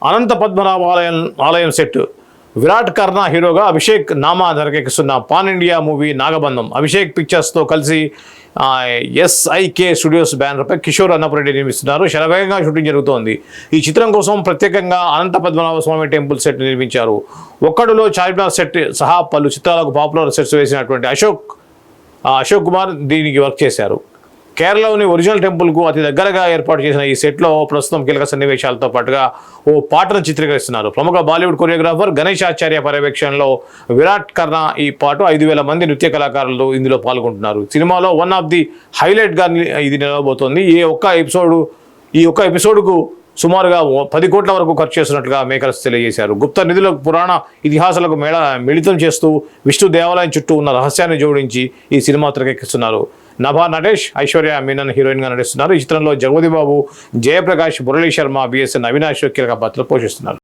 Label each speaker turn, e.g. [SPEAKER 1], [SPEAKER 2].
[SPEAKER 1] అనంత పద్మనాభ ఆలయం సెట్ విరాట్ కర్ణ హీరోగా అభిషేక్ నామా తెరకెక్కిస్తున్న pan India movie Nagabandham Abhishek పిక్చర్స్తో కలిసి SIK స్టూడియోస్ బ్యానర్పై కిషోర్ అన్నపురెడ్డి నిర్మిస్తున్నారు. శరవేగంగా షూటింగ్ జరుగుతోంది. ఈ చిత్రం కోసం ప్రత్యేకంగా అనంత పద్మనాభ స్వామి టెంపుల్ సెట్ నిర్మించారు. ఒక్కడులో చార్మినార్ సెట్ సహా పలు చిత్రాలకు పాపులర్ సెట్స్ వేసినటువంటి అశోక్ కుమార్ దీనికి వర్క్ చేశారు. కేరళలోని ఒరిజినల్ టెంపుల్కు అతి దగ్గరగా ఏర్పాటు చేసిన ఈ సెట్లో ప్రస్తుతం కీలక సన్నివేశాలతో పాటుగా ఓ పాటను చిత్రీకరిస్తున్నారు. ప్రముఖ బాలీవుడ్ కొరియోగ్రాఫర్ గణేష్ ఆచార్య పర్యవేక్షణలో విరాట్ కర్ణ ఈ పాటు 5,000 మంది నృత్య కళాకారులు ఇందులో పాల్గొంటున్నారు. సినిమాలో వన్ ఆఫ్ ది హైలైట్గా ఇది నిలవబోతోంది. ఈ ఒక్క ఎపిసోడ్కు సుమారుగా 10 కోట్ల వరకు ఖర్చు చేస్తున్నట్లుగా మేకర్స్ తెలియజేశారు. గుప్త నిధులకు పురాణ ఇతిహాసాలకు మిళితం చేస్తూ విష్ణు దేవాలయం చుట్టూ ఉన్న రహస్యాన్ని జోడించి ఈ సినిమా తెరకెక్కిస్తున్నారు. నభా నటేష్, ఐశ్వర్య మీనన్ హీరోయిన్గా నటిస్తున్నారు. ఈ చిత్రంలో జగపతి బాబు, జయప్రకాష్, మురళీ శర్మ, BSN అవినాష్ కీలక పాత్రలు పోషిస్తున్నారు.